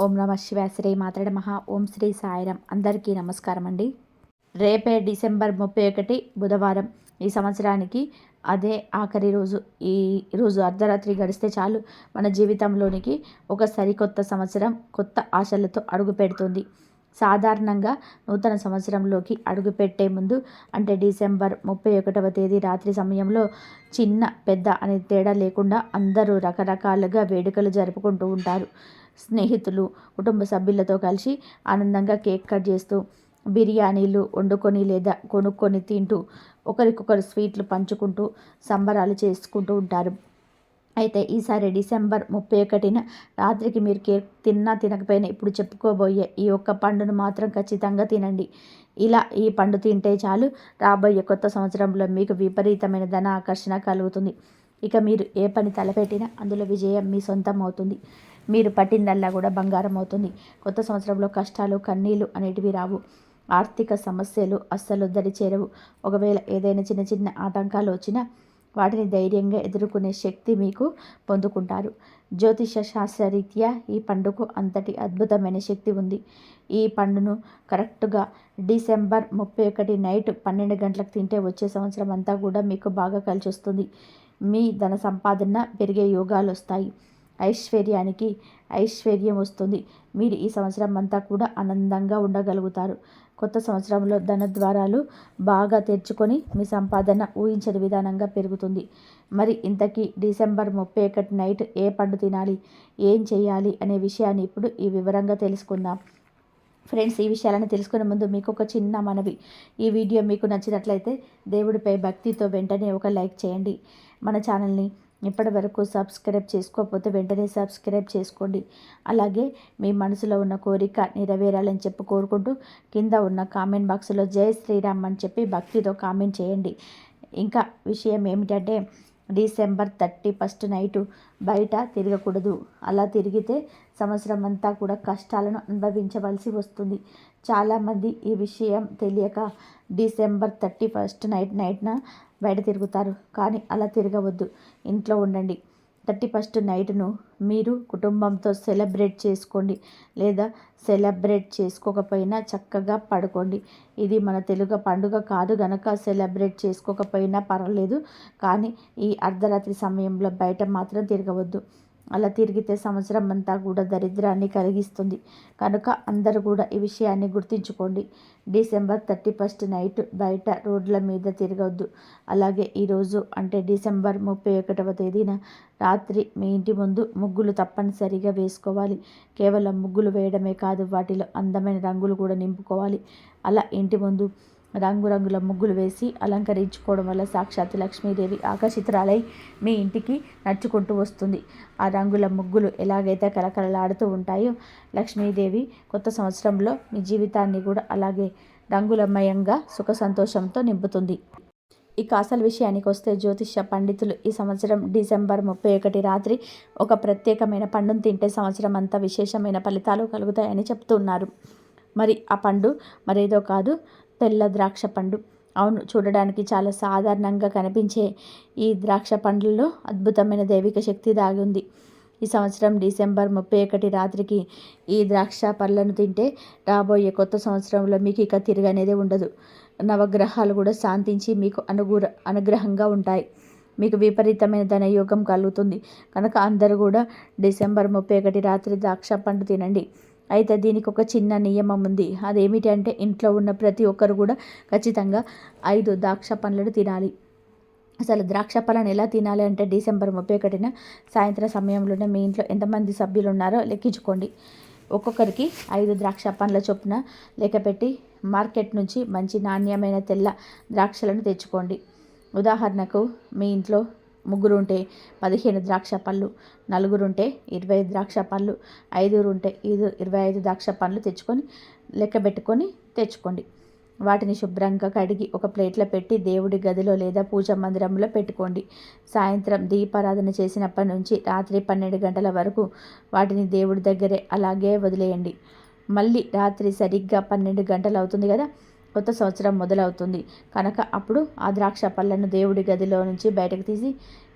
ఓం నమ శివాయ. శ్రీ మాతడ మహా. ఓం శ్రీ సాయిరం. అందరికీ నమస్కారం అండి. రేపే డిసెంబర్ 31 బుధవారం. ఈ సంవత్సరానికి అదే ఆఖరి రోజు. ఈ రోజు అర్ధరాత్రి గడిస్తే చాలు మన జీవితంలోనికి ఒక సరికొత్త సంవత్సరం కొత్త ఆశలతో అడుగు పెడుతుంది. సాధారణంగా నూతన సంవత్సరంలోకి అడుగుపెట్టే ముందు అంటే డిసెంబర్ 31వ తేదీ రాత్రి సమయంలో చిన్న పెద్ద అనే తేడా లేకుండా అందరూ రకరకాలుగా వేడుకలు జరుపుకుంటూ ఉంటారు. స్నేహితులు కుటుంబ సభ్యులతో కలిసి ఆనందంగా కేక్ కట్ చేస్తూ బిర్యానీలు వండుకొని లేదా కొనుక్కొని తింటూ ఒకరికొకరు స్వీట్లు పంచుకుంటూ సంబరాలు చేసుకుంటూ ఉంటారు. అయితే ఈసారి డిసెంబర్ 31న రాత్రికి మీరు కేక్ తిన్నా తినకపోయినా ఇప్పుడు చెప్పుకోబోయే ఈ ఒక్క పండును మాత్రం ఖచ్చితంగా తినండి. ఇలా ఈ పండు తింటే చాలు రాబోయే కొత్త సంవత్సరంలో మీకు విపరీతమైన ధన ఆకర్షణ కలుగుతుంది. ఇక మీరు ఏ పని తలపెట్టినా అందులో విజయం మీ సొంతం అవుతుంది. మీరు పట్టిందల్లా కూడా బంగారం అవుతుంది. కొత్త సంవత్సరంలో కష్టాలు కన్నీళ్ళు అనేటివి రావు. ఆర్థిక సమస్యలు అస్సలు దరి చేరవు. ఒకవేళ ఏదైనా చిన్న చిన్న ఆటంకాలు వచ్చినా వాటిని ధైర్యంగా ఎదుర్కొనే శక్తి మీకు పొందుకుంటారు. జ్యోతిష శాస్త్రరీత్యా ఈ పండుకు అంతటి అద్భుతమైన శక్తి ఉంది. ఈ పండును కరెక్ట్గా డిసెంబర్ 31 నైట్ 12 గంటలకు తింటే వచ్చే సంవత్సరం అంతా కూడా మీకు బాగా కలిసి వస్తుంది. మీ ధన సంపాదన పెరిగే యోగాలు వస్తాయి. ఐశ్వర్యానికి ఐశ్వర్యం వస్తుంది. మీరు ఈ సంవత్సరం అంతా కూడా ఆనందంగా ఉండగలుగుతారు. కొత్త సంవత్సరంలో ధన ద్వారాలు బాగా తెరుచుకొని మీ సంపాదన ఊహించని విధానంగా పెరుగుతుంది. మరి ఇంతకీ డిసెంబర్ 31 నైట్ ఏ పండు తినాలి, ఏం చేయాలి అనే విషయాన్ని ఇప్పుడు ఈ వివరంగా తెలుసుకుందాం. ఫ్రెండ్స్, ఈ విషయాలను తెలుసుకునే ముందు మీకు ఒక చిన్న మనవి. ఈ వీడియో మీకు నచ్చినట్లయితే దేవుడిపై భక్తితో వెంటనే ఒక లైక్ చేయండి. మన ఛానల్ని ఇప్పటి వరకు సబ్స్క్రైబ్ చేసుకోకపోతే వెంటనే సబ్స్క్రైబ్ చేసుకోండి. అలాగే మీ మనసులో ఉన్న కోరిక నెరవేరాలని చెప్పి కోరుకుంటూ కింద ఉన్న కామెంట్ బాక్స్లో జై శ్రీరామ్ అని చెప్పి భక్తితో కామెంట్ చేయండి. ఇంకా విషయం ఏమిటంటే డిసెంబర్ 31 నైటు బయట తిరగకూడదు. అలా తిరిగితే సంవత్సరం అంతా కూడా కష్టాలను అనుభవించవలసి వస్తుంది. చాలామంది ఈ విషయం తెలియక డిసెంబర్ 31 నైట్న బయట తిరుగుతారు. కానీ అలా తిరగవద్దు, ఇంట్లో ఉండండి. 31 నైట్ను మీరు కుటుంబంతో సెలబ్రేట్ చేసుకోండి, లేదా సెలబ్రేట్ చేసుకోకపోయినా చక్కగా పడుకోండి. ఇది మన తెలుగు పండుగ కాదు గనక సెలబ్రేట్ చేసుకోకపోయినా పర్వాలేదు. కానీ ఈ అర్ధరాత్రి సమయంలో బయట మాత్రం తిరగవద్దు. అలా తిరిగితే సంవత్సరం అంతా కూడా దరిద్రాన్ని కలిగిస్తుంది. కనుక అందరూ కూడా ఈ విషయాన్ని గుర్తుంచుకోండి. డిసెంబర్ 31 నైట్ బయట రోడ్ల మీద తిరగవద్దు. అలాగే ఈరోజు అంటే డిసెంబర్ 31వ తేదీన రాత్రి మీ ఇంటి ముందు ముగ్గులు తప్పనిసరిగా వేసుకోవాలి. కేవలం ముగ్గులు వేయడమే కాదు, వాటిలో అందమైన రంగులు కూడా నింపుకోవాలి. అలా ఇంటి ముందు రంగురంగుల ముగ్గులు వేసి అలంకరించుకోవడం వల్ల సాక్షాత్ లక్ష్మీదేవి ఆకర్షితురాలై మీ ఇంటికి నడుచుకుంటూ వస్తుంది. ఆ రంగుల ముగ్గులు ఎలాగైతే కలకలలాడుతూ ఉంటాయో లక్ష్మీదేవి కొత్త సంవత్సరంలో మీ జీవితాన్ని కూడా అలాగే రంగులమయంగా సుఖ సంతోషంతో నింపుతుంది. ఇక అసలు విషయానికి వస్తే జ్యోతిష పండితులు ఈ సంవత్సరం డిసెంబర్ 31 రాత్రి ఒక ప్రత్యేకమైన పండును తింటే సంవత్సరం అంతా విశేషమైన ఫలితాలు కలుగుతాయని చెప్తున్నారు. మరి ఆ పండు మరేదో కాదు, తెల్ల ద్రాక్ష పండు. అవును, చూడడానికి చాలా సాధారణంగా కనిపించే ఈ ద్రాక్ష పండ్లలో అద్భుతమైన దైవిక శక్తి దాగి ఉంది. ఈ సంవత్సరం డిసెంబర్ 31 రాత్రికి ఈ ద్రాక్ష పళ్ళను తింటే రాబోయే కొత్త సంవత్సరంలో మీకు ఇక తిరగనేదే ఉండదు. నవగ్రహాలు కూడా శాంతించి మీకు అనుగ్రహంగా ఉంటాయి. మీకు విపరీతమైన ధనయోగం కలుగుతుంది. కనుక అందరూ కూడా డిసెంబర్ 31 రాత్రి ద్రాక్ష పండు తినండి. అయితే దీనికి ఒక చిన్న నియమం ఉంది. అదేమిటి అంటే ఇంట్లో ఉన్న ప్రతి ఒక్కరు కూడా ఖచ్చితంగా 5 ద్రాక్ష పండ్లను తినాలి. అసలు ద్రాక్ష పళ్ళను ఎలా తినాలి అంటే డిసెంబర్ 31న సాయంత్రం సమయంలోనే మీ ఇంట్లో ఎంతమంది సభ్యులు ఉన్నారో లెక్కించుకోండి. ఒక్కొక్కరికి 5 ద్రాక్ష పండ్ల చొప్పున లెక్కపెట్టి మార్కెట్ నుంచి మంచి నాణ్యమైన తెల్ల ద్రాక్షలను తెచ్చుకోండి. ఉదాహరణకు మీ ఇంట్లో 3 ఉంటే 15 ద్రాక్ష పళ్ళు, 4 ఉంటే 20 ద్రాక్ష పళ్ళు, 5 ఉంటే 25 ద్రాక్ష పండ్లు తెచ్చుకొని లెక్కబెట్టుకొని తెచ్చుకోండి. వాటిని శుభ్రంగా కడిగి ఒక ప్లేట్లో పెట్టి దేవుడి గదిలో లేదా పూజా మందిరంలో పెట్టుకోండి. సాయంత్రం దీపారాధన చేసినప్పటి నుంచి రాత్రి 12 గంటల వరకు వాటిని దేవుడి దగ్గరే అలాగే వదిలేయండి. మళ్ళీ రాత్రి సరిగ్గా 12 గంటలు అవుతుంది కదా, కొత్త సంవత్సరం మొదలవుతుంది. కనుక అప్పుడు ఆ ద్రాక్ష పళ్ళను దేవుడి గదిలో నుంచి బయటకు తీసి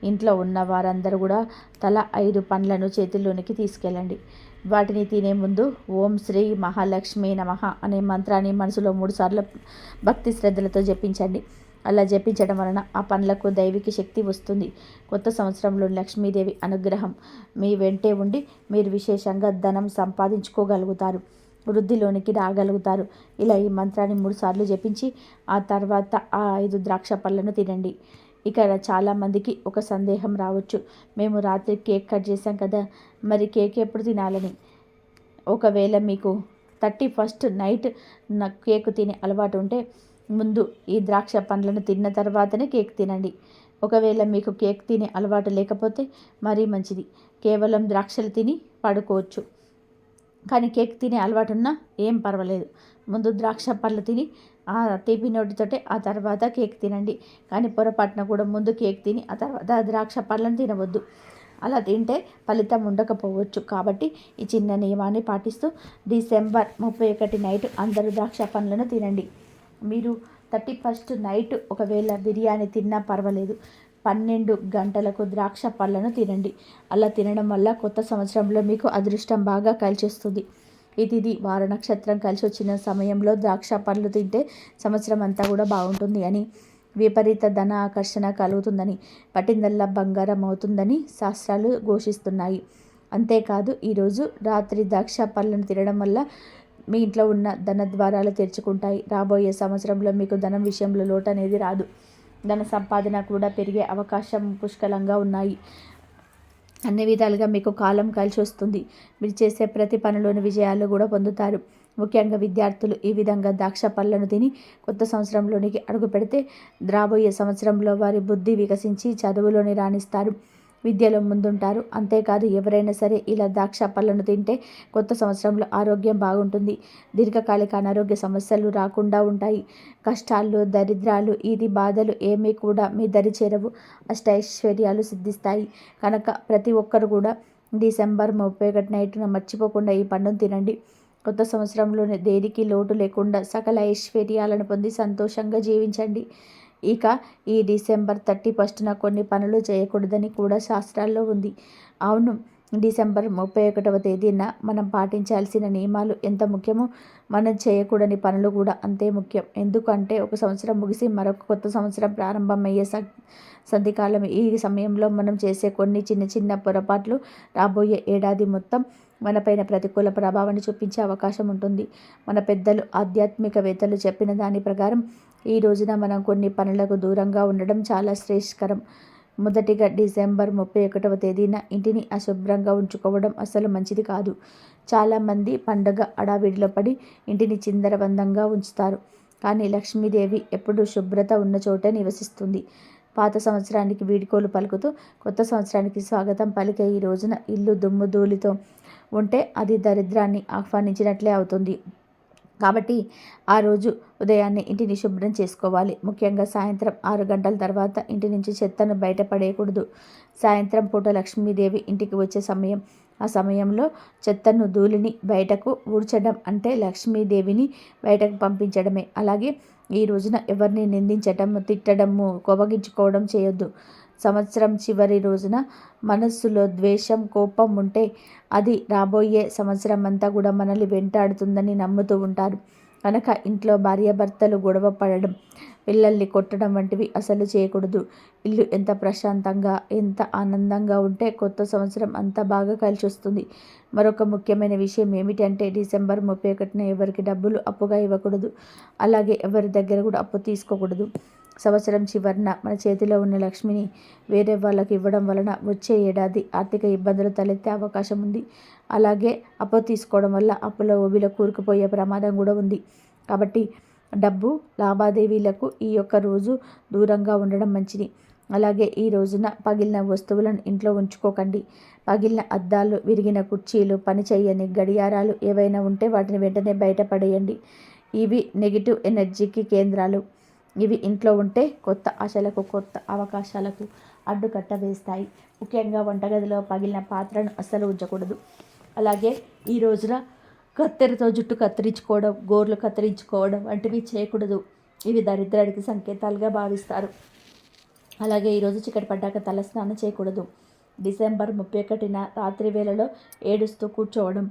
ఇంట్లో ఉన్న వారందరూ కూడా తల 5 పండ్లను చేతుల్లోనికి తీసుకెళ్ళండి. వాటిని తినే ముందు ఓం శ్రీ మహాలక్ష్మి నమః అనే మంత్రాన్ని మనసులో 3 సార్లు భక్తి శ్రద్ధలతో జపించండి. అలా జపించడం వలన ఆ పనులకు దైవిక శక్తి వస్తుంది. కొత్త సంవత్సరంలో లక్ష్మీదేవి అనుగ్రహం మీ వెంటే ఉండి మీరు విశేషంగా ధనం సంపాదించుకోగలుగుతారు, వృద్ధిలోనికి రాగలుగుతారు. ఇలా ఈ మంత్రాన్ని 3 సార్లు జపించి ఆ తర్వాత ఆ 5 ద్రాక్ష పళ్ళను తినండి. ఇక్కడ చాలామందికి ఒక సందేహం రావచ్చు, మేము రాత్రి కేక్ కట్ చేసాం కదా, మరి కేక్ ఎప్పుడు తినాలని. ఒకవేళ మీకు 31st నైట్ కేక్ తినే అలవాటు ఉంటే ముందు ఈ ద్రాక్ష పండ్లను తిన్న తర్వాతనే కేక్ తినండి. ఒకవేళ మీకు కేక్ తినే అలవాటు లేకపోతే మరీ మంచిది, కేవలం ద్రాక్షలు తిని పడుకోవచ్చు. కానీ కేక్ తినే అలవాటు ఉన్నా ఏం పర్వాలేదు, ముందు ద్రాక్ష పళ్ళు తిని ఆ తీపి నోటితోటే ఆ తర్వాత కేక్ తినండి. కానీ పొరపాటున కూడా ముందు కేక్ తిని ఆ తర్వాత ద్రాక్ష పళ్ళను తినవద్దు. అలా తింటే ఫలితం ఉండకపోవచ్చు. కాబట్టి ఈ చిన్న నియమాన్ని పాటిస్తూ డిసెంబర్ 31 నైట్ అందరూ ద్రాక్ష పండ్లను తినండి. మీరు 31st నైట్ ఒకవేళ బిర్యానీ తిన్నా పర్వాలేదు, 12 గంటలకు ద్రాక్ష పళ్ళను తినండి. అలా తినడం వల్ల కొత్త సంవత్సరంలో మీకు అదృష్టం బాగా కలిసొస్తుంది. ఇది వార నక్షత్రం కలిసి వచ్చిన సమయంలో ద్రాక్ష పళ్ళు తింటే సంవత్సరం అంతా కూడా బాగుంటుంది అని, విపరీత ధన ఆకర్షణ కలుగుతుందని, పట్టిందల్లా బంగారం అవుతుందని శాస్త్రాలు ఘోషిస్తున్నాయి. అంతేకాదు ఈరోజు రాత్రి ద్రాక్ష పళ్ళను తినడం వల్ల మీ ఇంట్లో ఉన్న ధన ద్వారాలు తెరుచుకుంటాయి. రాబోయే సంవత్సరంలో మీకు ధనం విషయంలో లోటు అనేది రాదు. ధన సంపాదన కూడా పెరిగే అవకాశం పుష్కలంగా ఉన్నాయి. అన్ని విధాలుగా మీకు కాలం కలిసి వస్తుంది. మీరు చేసే ప్రతి పనిలోని విజయాలు కూడా పొందుతారు. ముఖ్యంగా విద్యార్థులు ఈ విధంగా ద్రాక్ష పళ్ళను తిని కొత్త సంవత్సరంలోనికి అడుగు పెడితే రాబోయే సంవత్సరంలో వారి బుద్ధి వికసించి చదువులోని రాణిస్తారు, విద్యలో ముందుంటారు. అంతేకాదు ఎవరైనా సరే ఇలా ద్రాక్ష పళ్ళను తింటే కొత్త సంవత్సరంలో ఆరోగ్యం బాగుంటుంది. దీర్ఘకాలిక అనారోగ్య సమస్యలు రాకుండా ఉంటాయి. కష్టాలు, దరిద్రాలు, ఇది బాధలు ఏమీ కూడా మీ దరి చేరవు. అష్టైశ్వర్యాలు సిద్ధిస్తాయి. కనుక ప్రతి ఒక్కరు కూడా డిసెంబర్ 31 నైట్న మర్చిపోకుండా ఈ పండును తినండి. కొత్త సంవత్సరంలోనే దేనికి లోటు లేకుండా సకల ఐశ్వర్యాలను పొంది సంతోషంగా జీవించండి. ఇక ఈ డిసెంబర్ 31న కొన్ని పనులు చేయకూడదని కూడా శాస్త్రాల్లో ఉంది. అవును, డిసెంబర్ 31వ తేదీన మనం పాటించాల్సిన నియమాలు ఎంత ముఖ్యమో మనం చేయకూడని పనులు కూడా అంతే ముఖ్యం. ఎందుకంటే ఒక సంవత్సరం ముగిసి మరొక కొత్త సంవత్సరం ప్రారంభమయ్యే సంధికాలం. ఈ సమయంలో మనం చేసే కొన్ని చిన్న చిన్న పొరపాట్లు రాబోయే ఏడాది మొత్తం మనపైన ప్రతికూల ప్రభావాన్ని చూపించే అవకాశం ఉంటుంది. మన పెద్దలు, ఆధ్యాత్మికవేత్తలు చెప్పిన దాని ప్రకారం ఈ రోజున మనం కొన్ని పనులకు దూరంగా ఉండడం చాలా శ్రేయస్కరం. మొదటిగా డిసెంబర్ 31వ తేదీన ఇంటిని అశుభ్రంగా ఉంచుకోవడం అసలు మంచిది కాదు. చాలామంది పండగ హడావిడిలో పడి ఇంటిని చిందరవందరగా ఉంచుతారు. కానీ లక్ష్మీదేవి ఎప్పుడూ శుభ్రత ఉన్న చోటే నివసిస్తుంది. పాత సంవత్సరానికి వీడ్కోలు పలుకుతూ కొత్త సంవత్సరానికి స్వాగతం పలికే ఈ రోజున ఇల్లు దుమ్ము ధూళితో ఉంటే అది దరిద్రాన్ని ఆహ్వానించినట్లే అవుతుంది. కాబట్టి ఆ రోజు ఉదయాన్నే ఇంటిని శుభ్రం చేసుకోవాలి. ముఖ్యంగా సాయంత్రం 6 గంటల తర్వాత ఇంటి నుంచి చెత్తను బయటపడేయకూడదు. సాయంత్రం పూట లక్ష్మీదేవి ఇంటికి వచ్చే సమయం. ఆ సమయంలో చెత్తను, ధూళిని బయటకు ఊడ్చడం అంటే లక్ష్మీదేవిని బయటకు పంపించడమే. అలాగే ఈ రోజున ఎవరిని నిందించడం, తిట్టడము, కోపగించుకోవడం చేయొద్దు. సంవత్సరం చివరి రోజున మనస్సులో ద్వేషం, కోపం ఉంటే అది రాబోయే సంవత్సరం అంతా కూడా మనల్ని వెంటాడుతుందని నమ్ముతూ ఉంటారు. కనుక ఇంట్లో భార్యాభర్తలు గొడవ పడడం, పిల్లల్ని కొట్టడం వంటివి అసలు చేయకూడదు. ఇల్లు ఎంత ప్రశాంతంగా, ఎంత ఆనందంగా ఉంటే కొత్త సంవత్సరం అంతా బాగా కలిసి వస్తుంది. మరొక ముఖ్యమైన విషయం ఏమిటంటే డిసెంబర్ 31న ఎవరికి డబ్బులు అప్పుగా ఇవ్వకూడదు. అలాగే ఎవరి దగ్గర కూడా అప్పు తీసుకోకూడదు. సంవత్సరం చివరన మన చేతిలో ఉన్న లక్ష్మిని వేరే వాళ్ళకి ఇవ్వడం వలన వచ్చే ఏడాది ఆర్థిక ఇబ్బందులు తలెత్తే అవకాశం ఉంది. అలాగే అప్పు తీసుకోవడం వల్ల అప్పుల ఊబిలో కూరుకుపోయే ప్రమాదం కూడా ఉంది. కాబట్టి డబ్బు లావాదేవీలకు ఈ యొక్క రోజు దూరంగా ఉండడం మంచిది. అలాగే ఈ రోజున పగిలిన వస్తువులను ఇంట్లో ఉంచుకోకండి. పగిలిన అద్దాలు, విరిగిన కుర్చీలు, పనిచేయని గడియారాలు ఏవైనా ఉంటే వాటిని వెంటనే బయటపడేయండి. ఇవి నెగిటివ్ ఎనర్జీకి కేంద్రాలు. ఇవి ఇంట్లో ఉంటే కొత్త ఆశలకు, కొత్త అవకాశాలకు అడ్డుకట్ట వేస్తాయి. ముఖ్యంగా వంటగదిలో పగిలిన పాత్రను అస్సలు ఉంచకూడదు. అలాగే ఈ రోజున కత్తెరతో జుట్టు కత్తిరించుకోవడం, గోర్లు కత్తిరించుకోవడం వంటివి చేయకూడదు. ఇవి దరిద్రానికి సంకేతాలుగా భావిస్తారు. అలాగే ఈరోజు చీకటి పడ్డాక తలస్నానం చేయకూడదు. డిసెంబర్ 31న రాత్రి వేళలో ఏడుస్తూ కూర్చోవడం,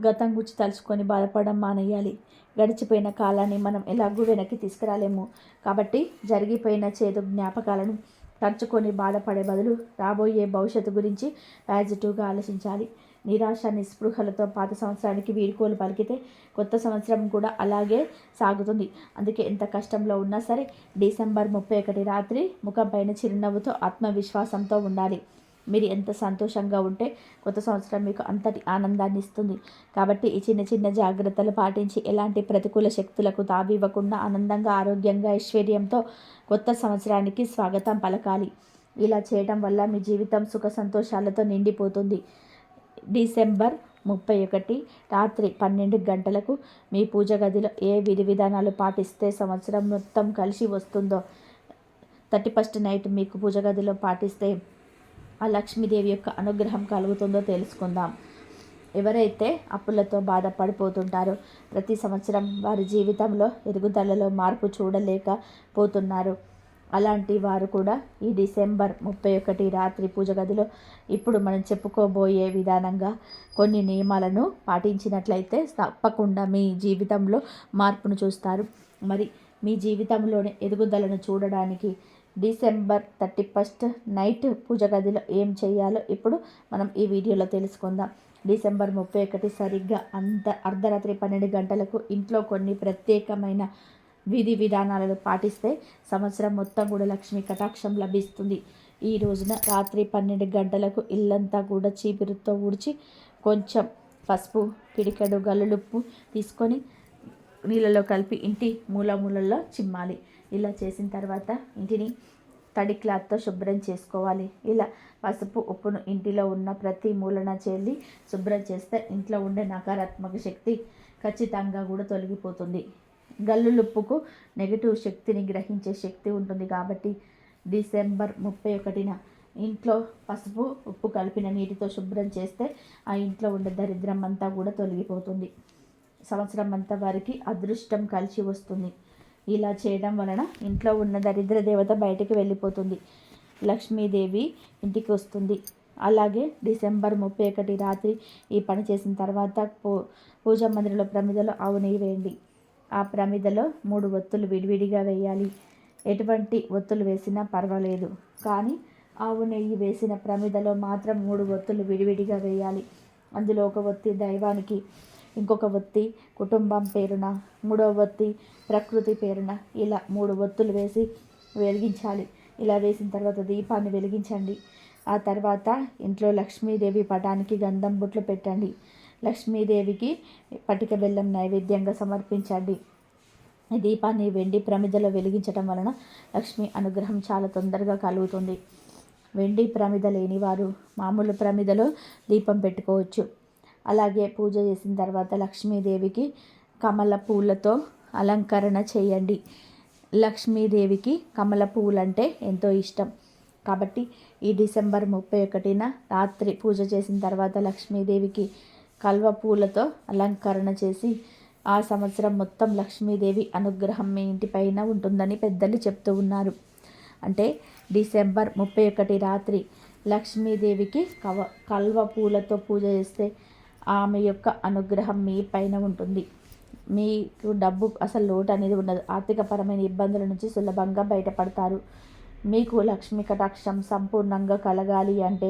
గతం గురించి తలుచుకొని బాధపడడం మానేయాలి. గడిచిపోయిన కాలాన్ని మనం ఎలాగూ వెనక్కి తీసుకురాలేము. కాబట్టి జరిగిపోయిన చేదు జ్ఞాపకాలను తలుచుకొని బాధపడే బదులు రాబోయే భవిష్యత్తు గురించి పాజిటివ్గా ఆలోచించాలి. నిరాశ నిస్పృహలతో పాత సంవత్సరానికి వీడ్కోలు పలికితే కొత్త సంవత్సరం కూడా అలాగే సాగుతుంది. అందుకే ఎంత కష్టంలో ఉన్నా సరే డిసెంబర్ 31 రాత్రి ముఖంపైన చిరునవ్వుతో ఆత్మవిశ్వాసంతో ఉండాలి. మీరు ఎంత సంతోషంగా ఉంటే కొత్త సంవత్సరం మీకు అంతటి ఆనందాన్ని ఇస్తుంది. కాబట్టి ఈ చిన్న చిన్న జాగ్రత్తలు పాటించి ఎలాంటి ప్రతికూల శక్తులకు తావివ్వకుండా ఆనందంగా, ఆరోగ్యంగా, ఐశ్వర్యంతో కొత్త సంవత్సరానికి స్వాగతం పలకాలి. ఇలా చేయడం వల్ల మీ జీవితం సుఖ సంతోషాలతో నిండిపోతుంది. డిసెంబర్ 31 రాత్రి 12 గంటలకు మీ పూజ గదిలో ఏ విధి విధానాలు పాటిస్తే సంవత్సరం మొత్తం కలిసి వస్తుందో, 31st నైట్ మీకు పూజ గదిలో పాటిస్తే ఆ లక్ష్మీదేవి యొక్క అనుగ్రహం కలుగుతుందో తెలుసుకుందాం. ఎవరైతే అప్పులతో బాధపడిపోతుంటారో, ప్రతి సంవత్సరం వారి జీవితంలో ఎదుగుదలలో మార్పు చూడలేకపోతున్నారు, అలాంటి వారు కూడా ఈ డిసెంబర్ 31 రాత్రి పూజ గదిలో ఇప్పుడు మనం చెప్పుకోబోయే విధానంగా కొన్ని నియమాలను పాటించినట్లయితే తప్పకుండా మీ జీవితంలో మార్పును చూస్తారు. మరి మీ జీవితంలోని ఎదుగుదలను చూడడానికి డిసెంబర్ 31st నైట్ పూజ గదిలో ఏం చేయాలో ఇప్పుడు మనం ఈ వీడియోలో తెలుసుకుందాం. డిసెంబర్ 31 సరిగ్గా అర్ధరాత్రి 12 గంటలకు ఇంట్లో కొన్ని ప్రత్యేకమైన విధి విధానాలను పాటిస్తే సంవత్సరం మొత్తం కూడా లక్ష్మీ కటాక్షం లభిస్తుంది. ఈ రోజున రాత్రి 12 గంటలకు ఇల్లంతా కూడా చీపురుతో ఊడ్చి కొంచెం పసుపు, పిడికెడు గల్లులుప్పు తీసుకొని నీళ్ళలో కలిపి ఇంటి మూలల్లో చిమ్మాలి. ఇలా చేసిన తర్వాత ఇంటిని తడి క్లాత్తో శుభ్రం చేసుకోవాలి. ఇలా పసుపు, ఉప్పును ఇంటిలో ఉన్న ప్రతి మూలన చెల్లి శుభ్రం చేస్తే ఇంట్లో ఉండే నకారాత్మక శక్తి ఖచ్చితంగా కూడా తొలగిపోతుంది. గల్లులుప్పుకు నెగిటివ్ శక్తిని గ్రహించే శక్తి ఉంటుంది. కాబట్టి డిసెంబర్ 31న ఇంట్లో పసుపు, ఉప్పు కలిపిన నీటితో శుభ్రం చేస్తే ఆ ఇంట్లో ఉండే దరిద్రం అంతా కూడా తొలగిపోతుంది. సంవత్సరం అంతా వారికి అదృష్టం కలిసి వస్తుంది. ఇలా చేయడం వలన ఇంట్లో ఉన్న దరిద్ర దేవత బయటికి వెళ్ళిపోతుంది, లక్ష్మీదేవి ఇంటికి వస్తుంది. అలాగే డిసెంబర్ 31 రాత్రి ఈ పని చేసిన తర్వాత పూజా మందిరంలో ప్రమిదలో ఆవు నెయ్యి వేయండి. ఆ ప్రమిదలో 3 ఒత్తులు విడివిడిగా వేయాలి. ఎటువంటి ఒత్తులు వేసినా పర్వాలేదు, కానీ ఆవు నెయ్యి వేసిన ప్రమిదలో మాత్రం 3 ఒత్తులు విడివిడిగా వేయాలి. అందులో ఒక ఒత్తి దైవానికి, ఇంకొక ఒత్తి కుటుంబం పేరున, 3వ ఒత్తి ప్రకృతి పేరున, ఇలా 3 ఒత్తులు వేసి వెలిగించాలి. ఇలా వేసిన తర్వాత దీపాన్ని వెలిగించండి. ఆ తర్వాత ఇంట్లో లక్ష్మీదేవి పటానికి గంధం బొట్లు పెట్టండి. లక్ష్మీదేవికి పటిక బెల్లం నైవేద్యంగా సమర్పించండి. ఈ దీపాన్ని వెండి ప్రమిదలో వెలిగించడం వలన లక్ష్మీ అనుగ్రహం చాలా తొందరగా కలుగుతుంది. వెండి ప్రమిద లేని వారు మామూలు ప్రమిదలో దీపం పెట్టుకోవచ్చు. అలాగే పూజ చేసిన తర్వాత లక్ష్మీదేవికి కమల పూలతో అలంకరణ చేయండి. లక్ష్మీదేవికి కమల పూలంటే ఎంతో ఇష్టం. కాబట్టి ఈ డిసెంబర్ 31న రాత్రి పూజ చేసిన తర్వాత లక్ష్మీదేవికి కల్వ పూలతో అలంకరణ చేసి ఆ సంవత్సరం మొత్తం లక్ష్మీదేవి అనుగ్రహం మీ ఇంటిపైన ఉంటుందని పెద్దలు చెప్తూ ఉన్నారు. అంటే డిసెంబర్ 31 రాత్రి లక్ష్మీదేవికి కల్వ పూలతో పూజ చేస్తే ఆమె యొక్క అనుగ్రహం మీ పైన ఉంటుంది. మీకు డబ్బు అసలు లోటు అనేది ఉండదు. ఆర్థికపరమైన ఇబ్బందుల నుంచి సులభంగా బయటపడతారు. మీకు లక్ష్మీ కటాక్షం సంపూర్ణంగా కలగాలి అంటే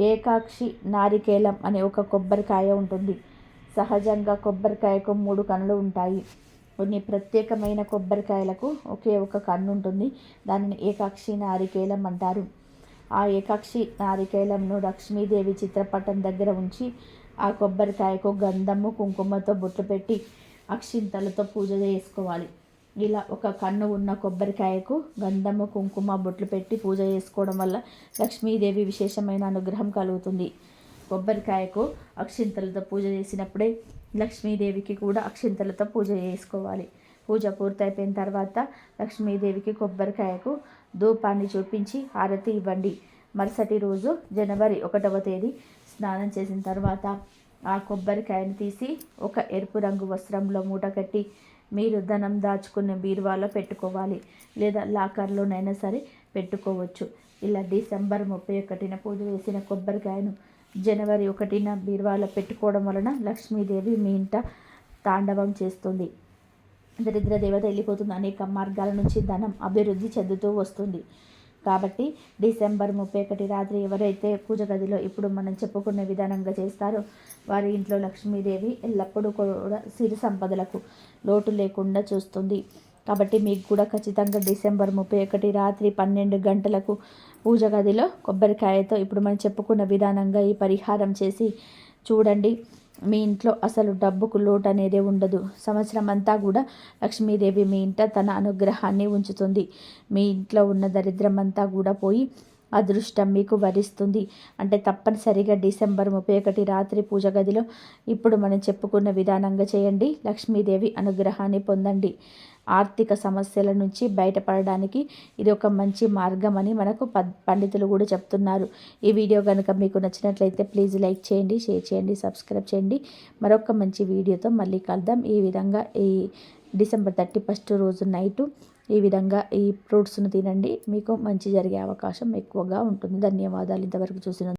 ఏకాక్షి నారికేలం అనే ఒక కొబ్బరికాయ ఉంటుంది. సహజంగా కొబ్బరికాయకు 3 కన్నులు ఉంటాయి. కొన్ని ప్రత్యేకమైన కొబ్బరికాయలకు ఒకే ఒక కన్ను ఉంటుంది. దానిని ఏకాక్షి నారికేలం అంటారు. ఆ ఏకాక్షి నారికేలంను లక్ష్మీదేవి చిత్రపటం దగ్గర ఉంచి ఆ కొబ్బరికాయకు గంధము, కుంకుమతో బొట్లు పెట్టి అక్షింతలతో పూజ చేసుకోవాలి. ఇలా ఒక కన్ను ఉన్న కొబ్బరికాయకు గంధము, కుంకుమ బొట్లు పెట్టి పూజ చేసుకోవడం వల్ల లక్ష్మీదేవి విశేషమైన అనుగ్రహం కలుగుతుంది. కొబ్బరికాయకు అక్షింతలతో పూజ చేసినప్పుడే లక్ష్మీదేవికి కూడా అక్షింతలతో పూజ చేసుకోవాలి. పూజ పూర్తయిపోయిన తర్వాత లక్ష్మీదేవికి కొబ్బరికాయకు ధూపాన్ని చూపించి హారతి ఇవ్వండి. మరుసటి రోజు జనవరి 1వ తేదీ స్నానం చేసిన తర్వాత ఆ కొబ్బరికాయను తీసి ఒక ఎరుపు రంగు వస్త్రంలో మూట కట్టి మీరు ధనం దాచుకునే బీరువాలో పెట్టుకోవాలి, లేదా లాకర్లోనైనా సరే పెట్టుకోవచ్చు. ఇలా డిసెంబర్ 31న పూజ చేసిన కొబ్బరికాయను జనవరి 1న బీరువాలో పెట్టుకోవడం వలన లక్ష్మీదేవి మీ ఇంట తాండవం చేస్తుంది. దరిద్ర దేవత వెళ్ళిపోతుంది. అనేక మార్గాల నుంచి ధనం అభివృద్ధి చెందుతూ వస్తుంది. కాబట్టి డిసెంబర్ 31 రాత్రి ఎవరైతే పూజ గదిలో ఇప్పుడు మనం చెప్పుకునే విధానంగా చేస్తారో వారి ఇంట్లో లక్ష్మీదేవి ఎల్లప్పుడూ కూడా సిరి సంపదలకు లోటు లేకుండా చూస్తుంది. కాబట్టి మీకు కూడా ఖచ్చితంగా డిసెంబర్ 31 రాత్రి 12 గంటలకు పూజ గదిలో కొబ్బరికాయతో ఇప్పుడు మనం చెప్పుకున్న విధానంగా ఈ పరిహారం చేసి చూడండి. మీ ఇంట్లో అసలు డబ్బుకు లోటు అనేది ఉండదు. సంవత్సరం అంతా కూడా లక్ష్మీదేవి మీ ఇంట తన అనుగ్రహాన్ని ఉంచుతుంది. మీ ఇంట్లో ఉన్న దరిద్రం అంతా కూడా పోయి అదృష్టం మీకు వరిస్తుంది. అంటే తప్పనిసరిగా డిసెంబర్ 31 రాత్రి పూజ గదిలో ఇప్పుడు మనం చెప్పుకున్న విధానంగా చేయండి. లక్ష్మీదేవి అనుగ్రహాన్ని పొందండి. ఆర్థిక సమస్యల నుంచి బయటపడడానికి ఇది ఒక మంచి మార్గం అని మనకు పండితులు కూడా చెప్తున్నారు. ఈ వీడియో కనుక మీకు నచ్చినట్లయితే ప్లీజ్ లైక్ చేయండి, షేర్ చేయండి, సబ్స్క్రైబ్ చేయండి. మరొక మంచి వీడియోతో మళ్ళీ కలుద్దాం. ఈ విధంగా ఈ డిసెంబర్ 31 రోజు నైటు ఈ విధంగా ఈ ఫ్రూట్స్ను తినండి. మీకు మంచి జరిగే అవకాశం ఎక్కువగా ఉంటుంది. ధన్యవాదాలు ఇంతవరకు చూసిన